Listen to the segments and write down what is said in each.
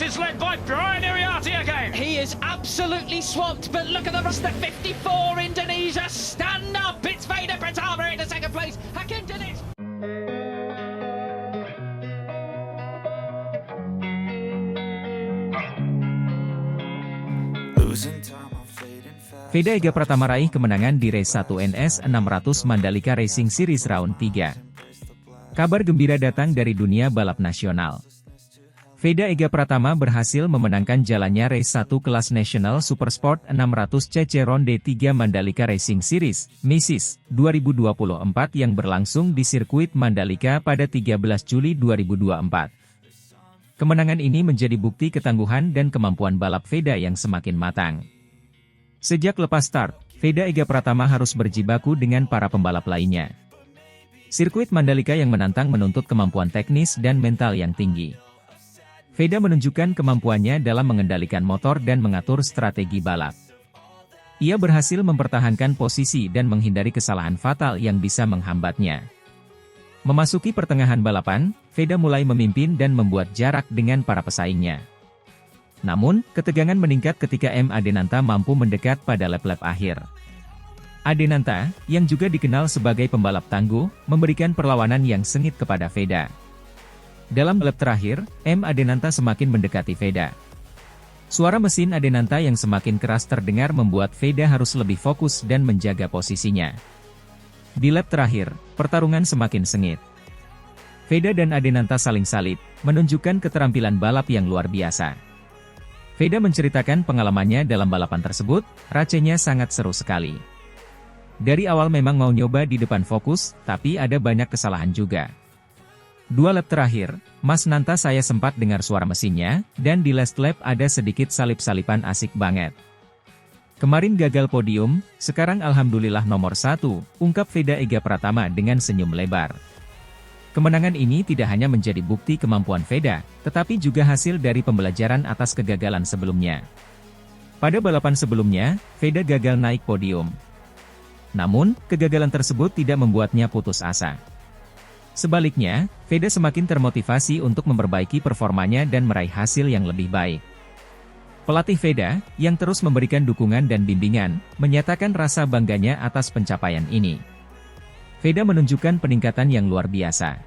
is led by Brian Iriarty again. He is absolutely swamped, but look at the rest of 54 Indonesia. Stand up. It's Vader Pratama in the second place. Hakim Diniz. Veda Ega Pratama raih kemenangan di race 1 NS 600 Mandalika Racing Series Round 3. Kabar gembira datang dari dunia balap nasional. Veda Ega Pratama berhasil memenangkan jalannya race 1 kelas National Supersport 600 cc Ronde 3 Mandalika Racing Series, MISIS, 2024 yang berlangsung di sirkuit Mandalika pada 13 Juli 2024. Kemenangan ini menjadi bukti ketangguhan dan kemampuan balap Veda yang semakin matang. Sejak lepas start, Veda Ega Pratama harus berjibaku dengan para pembalap lainnya. Sirkuit Mandalika yang menantang menuntut kemampuan teknis dan mental yang tinggi. Veda menunjukkan kemampuannya dalam mengendalikan motor dan mengatur strategi balap. Ia berhasil mempertahankan posisi dan menghindari kesalahan fatal yang bisa menghambatnya. Memasuki pertengahan balapan, Veda mulai memimpin dan membuat jarak dengan para pesaingnya. Namun, ketegangan meningkat ketika M. Adenanta mampu mendekat pada lap-lap akhir. Adenanta, yang juga dikenal sebagai pembalap tangguh, memberikan perlawanan yang sengit kepada Veda. Dalam lap terakhir, M. Adenanta semakin mendekati Veda. Suara mesin Adenanta yang semakin keras terdengar membuat Veda harus lebih fokus dan menjaga posisinya. Di lap terakhir, pertarungan semakin sengit. Veda dan Adenanta saling salib, menunjukkan keterampilan balap yang luar biasa. Veda menceritakan pengalamannya dalam balapan tersebut, racenya sangat seru sekali. Dari awal memang mau nyoba di depan fokus, tapi ada banyak kesalahan juga. 2 lap terakhir, Mas Nanta saya sempat dengar suara mesinnya, dan di last lap ada sedikit salip-salipan asik banget. Kemarin gagal podium, sekarang alhamdulillah nomor 1, ungkap Veda Ega Pratama dengan senyum lebar. Kemenangan ini tidak hanya menjadi bukti kemampuan Veda, tetapi juga hasil dari pembelajaran atas kegagalan sebelumnya. Pada balapan sebelumnya, Veda gagal naik podium. Namun, kegagalan tersebut tidak membuatnya putus asa. Sebaliknya, Veda semakin termotivasi untuk memperbaiki performanya dan meraih hasil yang lebih baik. Pelatih Veda, yang terus memberikan dukungan dan bimbingan, menyatakan rasa bangganya atas pencapaian ini. Veda menunjukkan peningkatan yang luar biasa.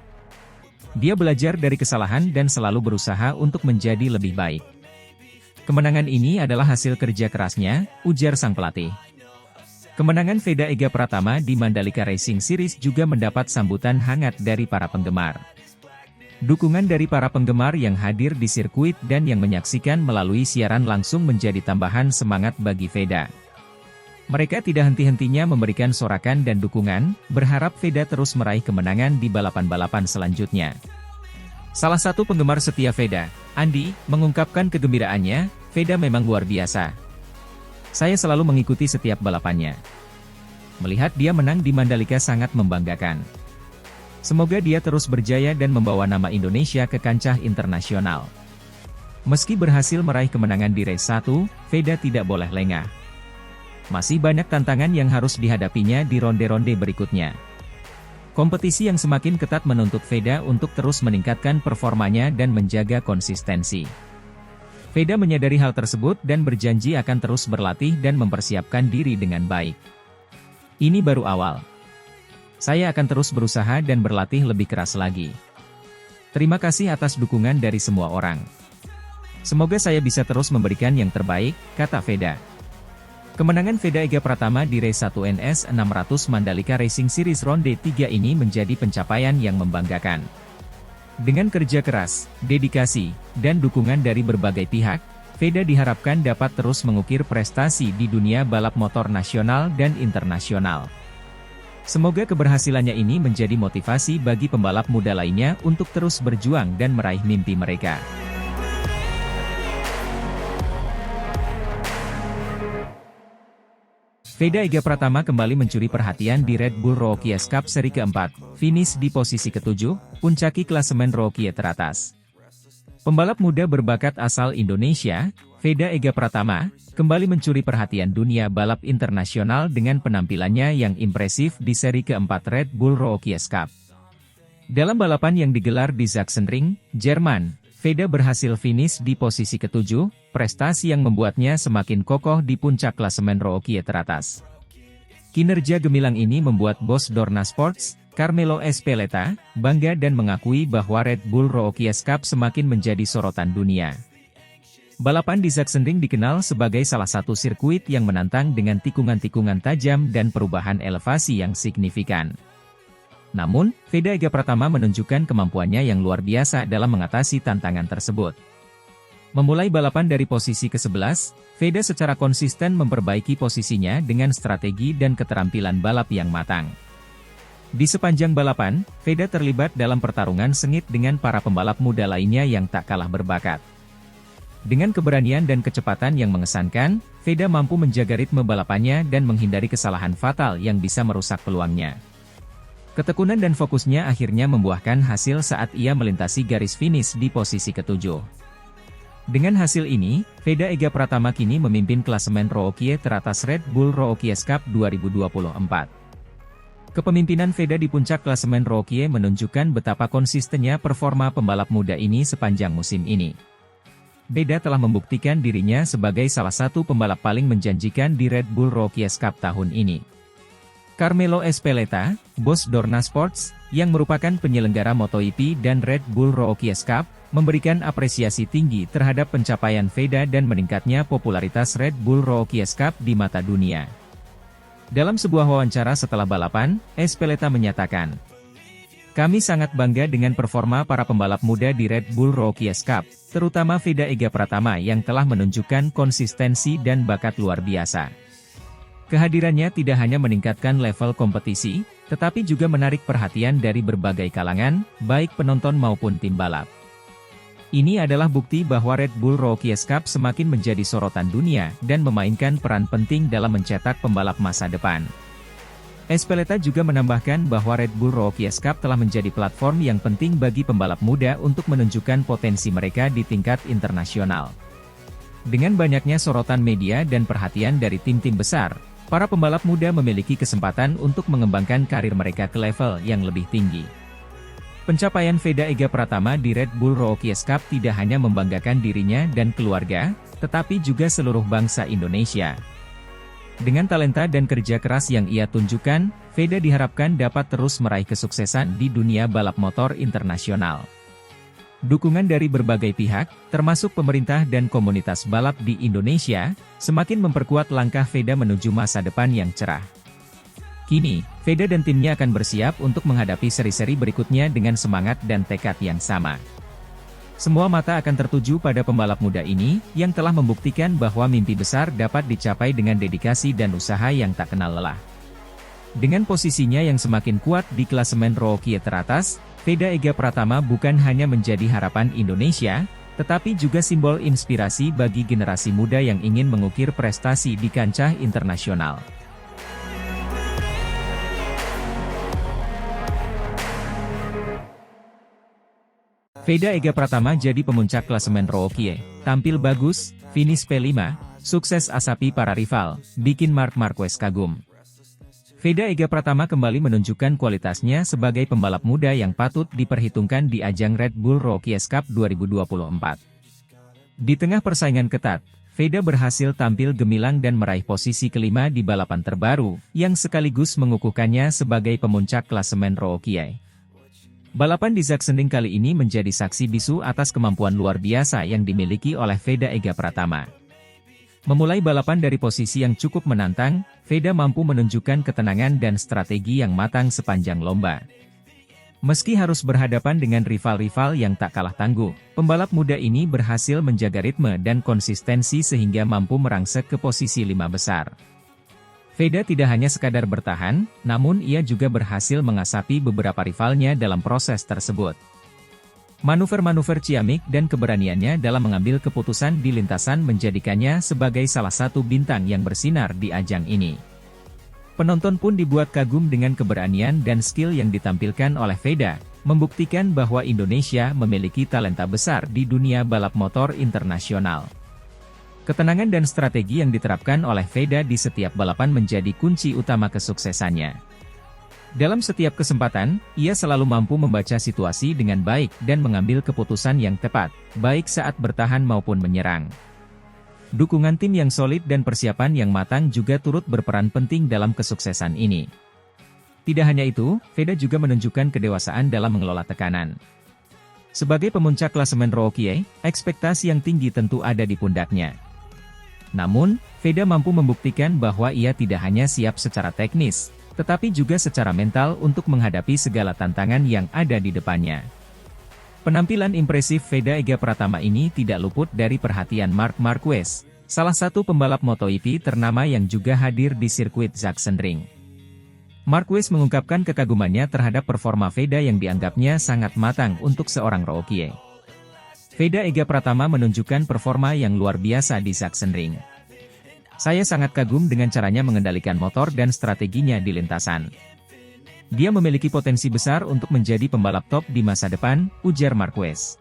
Dia belajar dari kesalahan dan selalu berusaha untuk menjadi lebih baik. Kemenangan ini adalah hasil kerja kerasnya, ujar sang pelatih. Kemenangan Veda Ega Pratama di Mandalika Racing Series juga mendapat sambutan hangat dari para penggemar. Dukungan dari para penggemar yang hadir di sirkuit dan yang menyaksikan melalui siaran langsung menjadi tambahan semangat bagi Veda. Mereka tidak henti-hentinya memberikan sorakan dan dukungan, berharap Veda terus meraih kemenangan di balapan-balapan selanjutnya. Salah satu penggemar setia Veda, Andi, mengungkapkan kegembiraannya, Veda memang luar biasa. Saya selalu mengikuti setiap balapannya. Melihat dia menang di Mandalika sangat membanggakan. Semoga dia terus berjaya dan membawa nama Indonesia ke kancah internasional. Meski berhasil meraih kemenangan di race 1, Veda tidak boleh lengah. Masih banyak tantangan yang harus dihadapinya di ronde-ronde berikutnya. Kompetisi yang semakin ketat menuntut Veda untuk terus meningkatkan performanya dan menjaga konsistensi. Veda menyadari hal tersebut dan berjanji akan terus berlatih dan mempersiapkan diri dengan baik. Ini baru awal. Saya akan terus berusaha dan berlatih lebih keras lagi. Terima kasih atas dukungan dari semua orang. Semoga saya bisa terus memberikan yang terbaik, kata Veda. Kemenangan Veda Ega Pratama di race 1 NS 600 Mandalika Racing Series Ronde 3 ini menjadi pencapaian yang membanggakan. Dengan kerja keras, dedikasi, dan dukungan dari berbagai pihak, Veda diharapkan dapat terus mengukir prestasi di dunia balap motor nasional dan internasional. Semoga keberhasilannya ini menjadi motivasi bagi pembalap muda lainnya untuk terus berjuang dan meraih mimpi mereka. Veda Ega Pratama kembali mencuri perhatian di Red Bull Rookie Cup seri keempat, finish di posisi ke-7, puncaki klasemen rookie teratas. Pembalap muda berbakat asal Indonesia, Veda Ega Pratama, kembali mencuri perhatian dunia balap internasional dengan penampilannya yang impresif di seri keempat Red Bull Rookie Cup. Dalam balapan yang digelar di Sachsenring, Jerman, Veda berhasil finish di posisi ke-7, prestasi yang membuatnya semakin kokoh di puncak klasemen Rookie teratas. Kinerja gemilang ini membuat bos Dorna Sports, Carmelo Ezpeleta, bangga dan mengakui bahwa Red Bull Rookie Cup semakin menjadi sorotan dunia. Balapan di Sachsenring dikenal sebagai salah satu sirkuit yang menantang dengan tikungan-tikungan tajam dan perubahan elevasi yang signifikan. Namun, Veda Ega Pratama menunjukkan kemampuannya yang luar biasa dalam mengatasi tantangan tersebut. Memulai balapan dari posisi ke-11, Veda secara konsisten memperbaiki posisinya dengan strategi dan keterampilan balap yang matang. Di sepanjang balapan, Veda terlibat dalam pertarungan sengit dengan para pembalap muda lainnya yang tak kalah berbakat. Dengan keberanian dan kecepatan yang mengesankan, Veda mampu menjaga ritme balapannya dan menghindari kesalahan fatal yang bisa merusak peluangnya. Ketekunan dan fokusnya akhirnya membuahkan hasil saat ia melintasi garis finish di posisi ke-7. Dengan hasil ini, Veda Ega Pratama kini memimpin klasemen Rookie teratas Red Bull Rookie Cup 2024. Kepemimpinan Veda di puncak klasemen Rookie menunjukkan betapa konsistennya performa pembalap muda ini sepanjang musim ini. Veda telah membuktikan dirinya sebagai salah satu pembalap paling menjanjikan di Red Bull Rookie Cup tahun ini. Carmelo Ezpeleta, bos Dorna Sports, yang merupakan penyelenggara MotoGP dan Red Bull Rookie Cup, memberikan apresiasi tinggi terhadap pencapaian Veda dan meningkatnya popularitas Red Bull Rookie Cup di mata dunia. Dalam sebuah wawancara setelah balapan, Ezpeleta menyatakan, "Kami sangat bangga dengan performa para pembalap muda di Red Bull Rookie Cup, terutama Veda Ega Pratama yang telah menunjukkan konsistensi dan bakat luar biasa. Kehadirannya tidak hanya meningkatkan level kompetisi, tetapi juga menarik perhatian dari berbagai kalangan, baik penonton maupun tim balap. Ini adalah bukti bahwa Red Bull Rookie Cup semakin menjadi sorotan dunia dan memainkan peran penting dalam mencetak pembalap masa depan." Ezpeleta juga menambahkan bahwa Red Bull Rookie Cup telah menjadi platform yang penting bagi pembalap muda untuk menunjukkan potensi mereka di tingkat internasional. Dengan banyaknya sorotan media dan perhatian dari tim-tim besar, para pembalap muda memiliki kesempatan untuk mengembangkan karir mereka ke level yang lebih tinggi. Pencapaian Veda Ega Pratama di Red Bull Rookie Cup tidak hanya membanggakan dirinya dan keluarga, tetapi juga seluruh bangsa Indonesia. Dengan talenta dan kerja keras yang ia tunjukkan, Veda diharapkan dapat terus meraih kesuksesan di dunia balap motor internasional. Dukungan dari berbagai pihak, termasuk pemerintah dan komunitas balap di Indonesia, semakin memperkuat langkah Veda menuju masa depan yang cerah. Kini, Veda dan timnya akan bersiap untuk menghadapi seri-seri berikutnya dengan semangat dan tekad yang sama. Semua mata akan tertuju pada pembalap muda ini, yang telah membuktikan bahwa mimpi besar dapat dicapai dengan dedikasi dan usaha yang tak kenal lelah. Dengan posisinya yang semakin kuat di klasemen Rookie teratas, Veda Ega Pratama bukan hanya menjadi harapan Indonesia, tetapi juga simbol inspirasi bagi generasi muda yang ingin mengukir prestasi di kancah internasional. Veda Ega Pratama jadi pemuncak klasemen Rookie, tampil bagus, finish P5, sukses asapi para rival, bikin Marc Marquez kagum. Veda Ega Pratama kembali menunjukkan kualitasnya sebagai pembalap muda yang patut diperhitungkan di ajang Red Bull Rookie Cup 2024. Di tengah persaingan ketat, Veda berhasil tampil gemilang dan meraih posisi kelima di balapan terbaru, yang sekaligus mengukuhkannya sebagai pemuncak klasemen Rookie. Balapan di Sachsenring kali ini menjadi saksi bisu atas kemampuan luar biasa yang dimiliki oleh Veda Ega Pratama. Memulai balapan dari posisi yang cukup menantang, Veda mampu menunjukkan ketenangan dan strategi yang matang sepanjang lomba. Meski harus berhadapan dengan rival-rival yang tak kalah tangguh, pembalap muda ini berhasil menjaga ritme dan konsistensi sehingga mampu merangsek ke posisi 5 besar. Veda tidak hanya sekadar bertahan, namun ia juga berhasil mengasapi beberapa rivalnya dalam proses tersebut. Manuver-manuver ciamik dan keberaniannya dalam mengambil keputusan di lintasan menjadikannya sebagai salah satu bintang yang bersinar di ajang ini. Penonton pun dibuat kagum dengan keberanian dan skill yang ditampilkan oleh Veda, membuktikan bahwa Indonesia memiliki talenta besar di dunia balap motor internasional. Ketenangan dan strategi yang diterapkan oleh Veda di setiap balapan menjadi kunci utama kesuksesannya. Dalam setiap kesempatan, ia selalu mampu membaca situasi dengan baik dan mengambil keputusan yang tepat, baik saat bertahan maupun menyerang. Dukungan tim yang solid dan persiapan yang matang juga turut berperan penting dalam kesuksesan ini. Tidak hanya itu, Veda juga menunjukkan kedewasaan dalam mengelola tekanan. Sebagai pemuncak klasemen Rookie, ekspektasi yang tinggi tentu ada di pundaknya. Namun, Veda mampu membuktikan bahwa ia tidak hanya siap secara teknis, tetapi juga secara mental untuk menghadapi segala tantangan yang ada di depannya. Penampilan impresif Veda Ega Pratama ini tidak luput dari perhatian Marc Marquez, salah satu pembalap MotoGP ternama yang juga hadir di sirkuit Sachsenring. Marquez mengungkapkan kekagumannya terhadap performa Veda yang dianggapnya sangat matang untuk seorang rookie. Veda Ega Pratama menunjukkan performa yang luar biasa di Sachsenring. Saya sangat kagum dengan caranya mengendalikan motor dan strateginya di lintasan. Dia memiliki potensi besar untuk menjadi pembalap top di masa depan, ujar Marquez.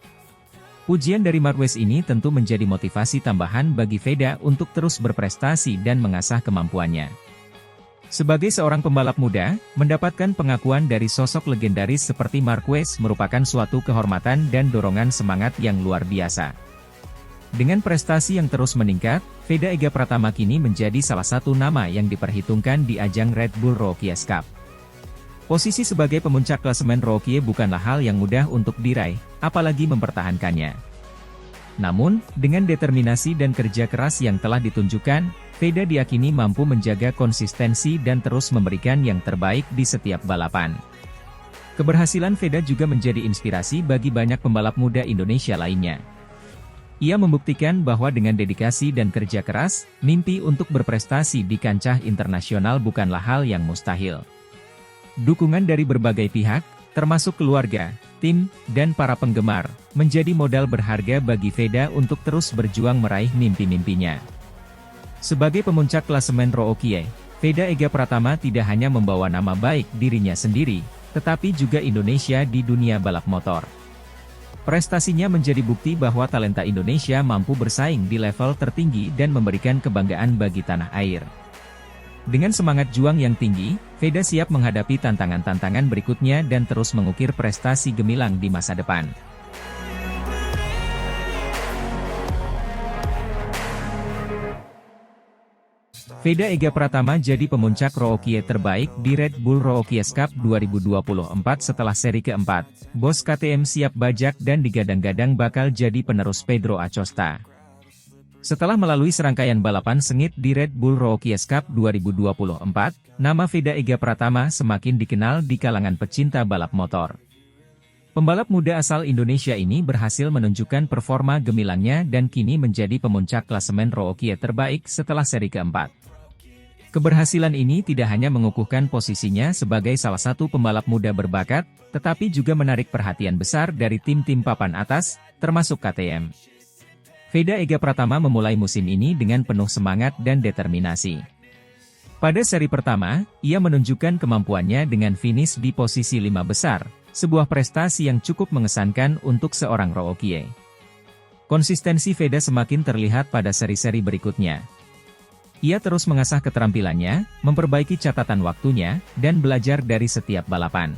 Pujian dari Marquez ini tentu menjadi motivasi tambahan bagi Veda untuk terus berprestasi dan mengasah kemampuannya. Sebagai seorang pembalap muda, mendapatkan pengakuan dari sosok legendaris seperti Marquez merupakan suatu kehormatan dan dorongan semangat yang luar biasa. Dengan prestasi yang terus meningkat, Veda Ega Pratama kini menjadi salah satu nama yang diperhitungkan di ajang Red Bull Rookie Cup. Posisi sebagai pemuncak klasemen Rookie bukanlah hal yang mudah untuk diraih, apalagi mempertahankannya. Namun, dengan determinasi dan kerja keras yang telah ditunjukkan, Veda diyakini mampu menjaga konsistensi dan terus memberikan yang terbaik di setiap balapan. Keberhasilan Veda juga menjadi inspirasi bagi banyak pembalap muda Indonesia lainnya. Ia membuktikan bahwa dengan dedikasi dan kerja keras, mimpi untuk berprestasi di kancah internasional bukanlah hal yang mustahil. Dukungan dari berbagai pihak, termasuk keluarga, tim, dan para penggemar, menjadi modal berharga bagi Veda untuk terus berjuang meraih mimpi-mimpinya. Sebagai pemuncak klasemen Rookie, Veda Ega Pratama tidak hanya membawa nama baik dirinya sendiri, tetapi juga Indonesia di dunia balap motor. Prestasinya menjadi bukti bahwa talenta Indonesia mampu bersaing di level tertinggi dan memberikan kebanggaan bagi tanah air. Dengan semangat juang yang tinggi, Veda siap menghadapi tantangan-tantangan berikutnya dan terus mengukir prestasi gemilang di masa depan. Veda Ega Pratama jadi pemuncak rookie terbaik di Red Bull Rookie Cup 2024 setelah seri keempat. Bos KTM siap bajak dan digadang-gadang bakal jadi penerus Pedro Acosta. Setelah melalui serangkaian balapan sengit di Red Bull Rookie Cup 2024, nama Veda Ega Pratama semakin dikenal di kalangan pecinta balap motor. Pembalap muda asal Indonesia ini berhasil menunjukkan performa gemilangnya dan kini menjadi pemuncak klasemen rookie terbaik setelah seri keempat. Keberhasilan ini tidak hanya mengukuhkan posisinya sebagai salah satu pembalap muda berbakat, tetapi juga menarik perhatian besar dari tim-tim papan atas, termasuk KTM. Veda Ega Pratama memulai musim ini dengan penuh semangat dan determinasi. Pada seri pertama, ia menunjukkan kemampuannya dengan finish di posisi 5 besar, sebuah prestasi yang cukup mengesankan untuk seorang rookie. Konsistensi Veda semakin terlihat pada seri-seri berikutnya. Ia terus mengasah keterampilannya, memperbaiki catatan waktunya, dan belajar dari setiap balapan.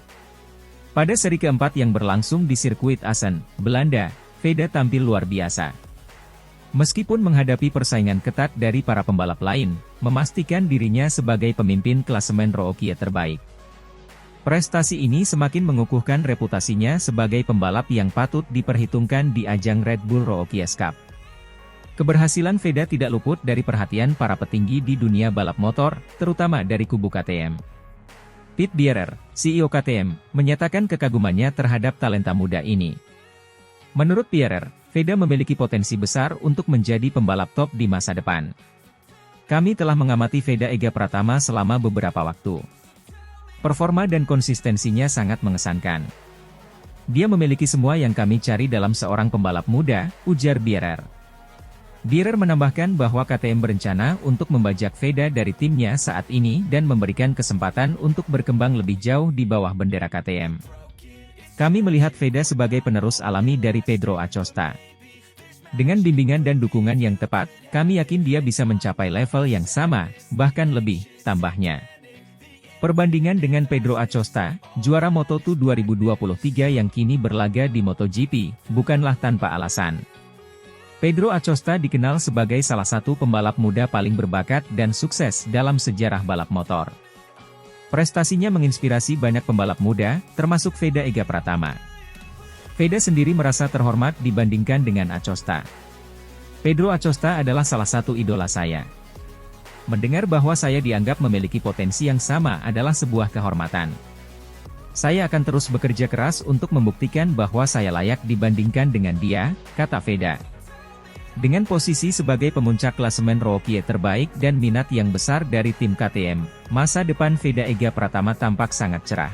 Pada seri keempat yang berlangsung di sirkuit Assen, Belanda, Veda tampil luar biasa. Meskipun menghadapi persaingan ketat dari para pembalap lain, memastikan dirinya sebagai pemimpin klasemen rookie terbaik. Prestasi ini semakin mengukuhkan reputasinya sebagai pembalap yang patut diperhitungkan di ajang Red Bull Rookie Cup. Keberhasilan Veda tidak luput dari perhatian para petinggi di dunia balap motor, terutama dari kubu KTM. Pete Bierer, CEO KTM, menyatakan kekagumannya terhadap talenta muda ini. Menurut Bierer, Veda memiliki potensi besar untuk menjadi pembalap top di masa depan. Kami telah mengamati Veda Ega Pratama selama beberapa waktu. Performa dan konsistensinya sangat mengesankan. Dia memiliki semua yang kami cari dalam seorang pembalap muda, ujar Bierer. Bierer menambahkan bahwa KTM berencana untuk membajak Veda dari timnya saat ini dan memberikan kesempatan untuk berkembang lebih jauh di bawah bendera KTM. Kami melihat Veda sebagai penerus alami dari Pedro Acosta. Dengan bimbingan dan dukungan yang tepat, kami yakin dia bisa mencapai level yang sama, bahkan lebih, tambahnya. Perbandingan dengan Pedro Acosta, juara Moto2 2023 yang kini berlaga di MotoGP, bukanlah tanpa alasan. Pedro Acosta dikenal sebagai salah satu pembalap muda paling berbakat dan sukses dalam sejarah balap motor. Prestasinya menginspirasi banyak pembalap muda, termasuk Veda Ega Pratama. Veda sendiri merasa terhormat dibandingkan dengan Acosta. Pedro Acosta adalah salah satu idola saya. Mendengar bahwa saya dianggap memiliki potensi yang sama adalah sebuah kehormatan. Saya akan terus bekerja keras untuk membuktikan bahwa saya layak dibandingkan dengan dia, kata Veda. Dengan posisi sebagai pemuncak klasemen rookie terbaik dan minat yang besar dari tim KTM, masa depan Veda Ega Pratama tampak sangat cerah.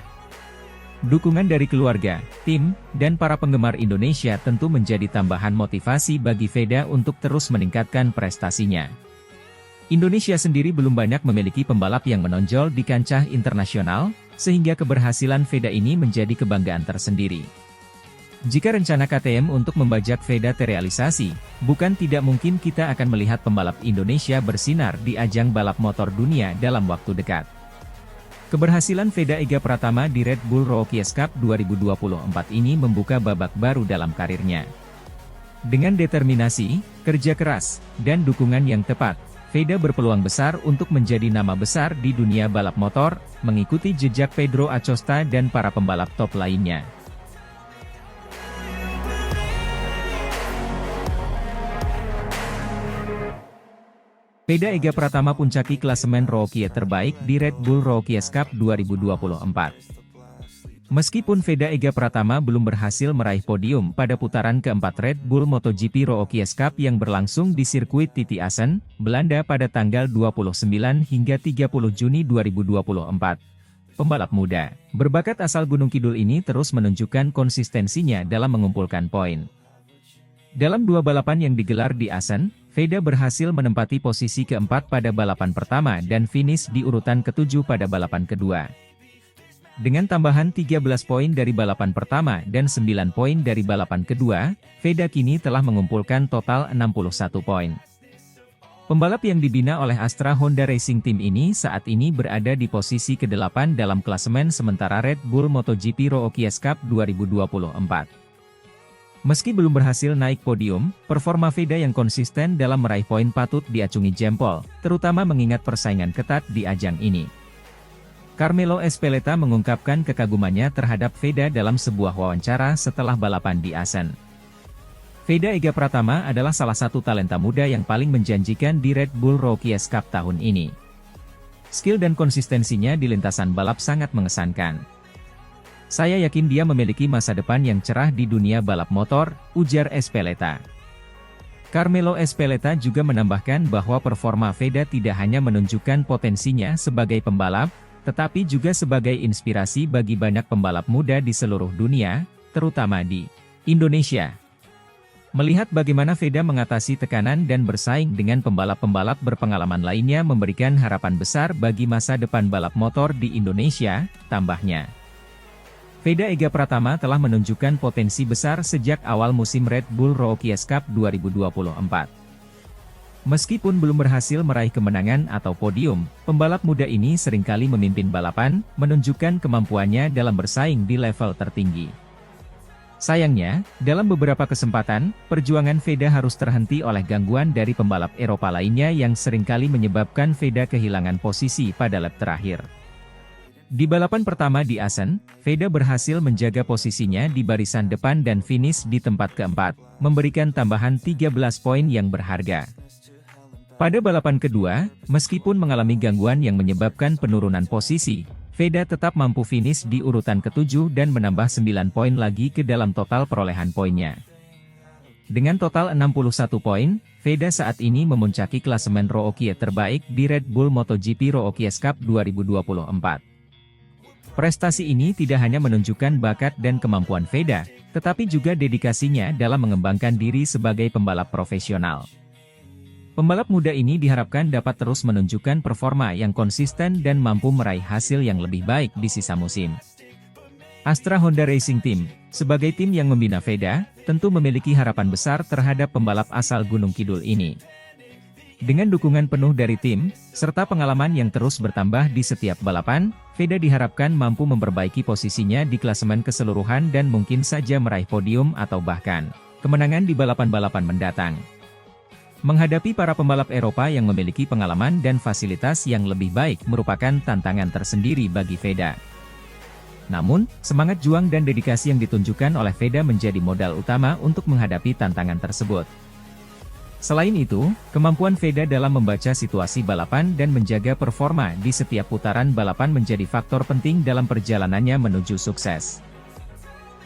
Dukungan dari keluarga, tim, dan para penggemar Indonesia tentu menjadi tambahan motivasi bagi Veda untuk terus meningkatkan prestasinya. Indonesia sendiri belum banyak memiliki pembalap yang menonjol di kancah internasional, sehingga keberhasilan Veda ini menjadi kebanggaan tersendiri. Jika rencana KTM untuk membajak Veda terrealisasi, bukan tidak mungkin kita akan melihat pembalap Indonesia bersinar di ajang balap motor dunia dalam waktu dekat. Keberhasilan Veda Ega Pratama di Red Bull Rookies Cup 2024 ini membuka babak baru dalam karirnya. Dengan determinasi, kerja keras, dan dukungan yang tepat, Veda berpeluang besar untuk menjadi nama besar di dunia balap motor, mengikuti jejak Pedro Acosta dan para pembalap top lainnya. Veda Ega Pratama puncaki klasemen rookie terbaik di Red Bull Rookies Cup 2024. Meskipun Veda Ega Pratama belum berhasil meraih podium pada putaran keempat Red Bull MotoGP Rookies Cup yang berlangsung di sirkuit Titi Assen, Belanda pada tanggal 29 hingga 30 Juni 2024. Pembalap muda, berbakat asal Gunung Kidul ini terus menunjukkan konsistensinya dalam mengumpulkan poin. Dalam dua balapan yang digelar di Assen, Veda berhasil menempati posisi keempat pada balapan pertama dan finish di urutan ketujuh pada balapan kedua. Dengan tambahan 13 poin dari balapan pertama dan 9 poin dari balapan kedua, Veda kini telah mengumpulkan total 61 poin. Pembalap yang dibina oleh Astra Honda Racing Team ini saat ini berada di posisi ke-8 dalam klasemen sementara Red Bull MotoGP Rookies Cup 2024. Meski belum berhasil naik podium, performa Veda yang konsisten dalam meraih poin patut diacungi jempol, terutama mengingat persaingan ketat di ajang ini. Carmelo Ezpeleta mengungkapkan kekagumannya terhadap Veda dalam sebuah wawancara setelah balapan di Assen. Veda Ega Pratama adalah salah satu talenta muda yang paling menjanjikan di Red Bull Rookies Cup tahun ini. Skill dan konsistensinya di lintasan balap sangat mengesankan. Saya yakin dia memiliki masa depan yang cerah di dunia balap motor, ujar Ezpeleta. Carmelo Ezpeleta juga menambahkan bahwa performa Veda tidak hanya menunjukkan potensinya sebagai pembalap, tetapi juga sebagai inspirasi bagi banyak pembalap muda di seluruh dunia, terutama di Indonesia. Melihat bagaimana Veda mengatasi tekanan dan bersaing dengan pembalap-pembalap berpengalaman lainnya memberikan harapan besar bagi masa depan balap motor di Indonesia, tambahnya. Veda Ega Pratama telah menunjukkan potensi besar sejak awal musim Red Bull Rookies Cup 2024. Meskipun belum berhasil meraih kemenangan atau podium, pembalap muda ini seringkali memimpin balapan, menunjukkan kemampuannya dalam bersaing di level tertinggi. Sayangnya, dalam beberapa kesempatan, perjuangan Veda harus terhenti oleh gangguan dari pembalap Eropa lainnya yang seringkali menyebabkan Veda kehilangan posisi pada lap terakhir. Di balapan pertama di Assen, Veda berhasil menjaga posisinya di barisan depan dan finish di tempat keempat, memberikan tambahan 13 poin yang berharga. Pada balapan kedua, meskipun mengalami gangguan yang menyebabkan penurunan posisi, Veda tetap mampu finish di urutan ketujuh dan menambah 9 poin lagi ke dalam total perolehan poinnya. Dengan total 61 poin, Veda saat ini memuncaki klasemen rookie terbaik di Red Bull MotoGP Rookies Cup 2024. Prestasi ini tidak hanya menunjukkan bakat dan kemampuan Veda, tetapi juga dedikasinya dalam mengembangkan diri sebagai pembalap profesional. Pembalap muda ini diharapkan dapat terus menunjukkan performa yang konsisten dan mampu meraih hasil yang lebih baik di sisa musim. Astra Honda Racing Team, sebagai tim yang membina Veda, tentu memiliki harapan besar terhadap pembalap asal Gunung Kidul ini. Dengan dukungan penuh dari tim, serta pengalaman yang terus bertambah di setiap balapan, Veda diharapkan mampu memperbaiki posisinya di klasemen keseluruhan dan mungkin saja meraih podium atau bahkan kemenangan di balapan-balapan mendatang. Menghadapi para pembalap Eropa yang memiliki pengalaman dan fasilitas yang lebih baik merupakan tantangan tersendiri bagi Veda. Namun, semangat juang dan dedikasi yang ditunjukkan oleh Veda menjadi modal utama untuk menghadapi tantangan tersebut. Selain itu, kemampuan Veda dalam membaca situasi balapan dan menjaga performa di setiap putaran balapan menjadi faktor penting dalam perjalanannya menuju sukses.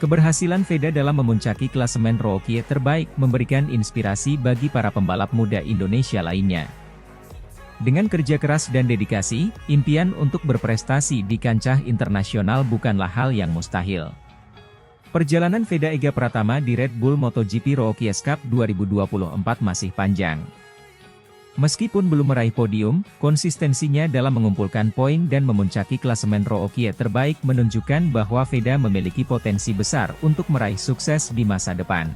Keberhasilan Veda dalam memuncaki klasemen rookie terbaik memberikan inspirasi bagi para pembalap muda Indonesia lainnya. Dengan kerja keras dan dedikasi, impian untuk berprestasi di kancah internasional bukanlah hal yang mustahil. Perjalanan Veda Ega Pratama di Red Bull MotoGP Rookies Cup 2024 masih panjang. Meskipun belum meraih podium, konsistensinya dalam mengumpulkan poin dan memuncaki klasemen rookie terbaik menunjukkan bahwa Veda memiliki potensi besar untuk meraih sukses di masa depan.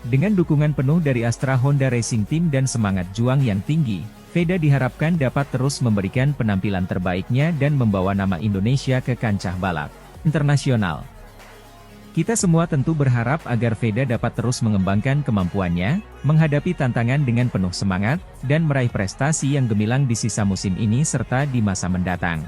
Dengan dukungan penuh dari Astra Honda Racing Team dan semangat juang yang tinggi, Veda diharapkan dapat terus memberikan penampilan terbaiknya dan membawa nama Indonesia ke kancah balap internasional. Kita semua tentu berharap agar Veda dapat terus mengembangkan kemampuannya, menghadapi tantangan dengan penuh semangat, dan meraih prestasi yang gemilang di sisa musim ini serta di masa mendatang.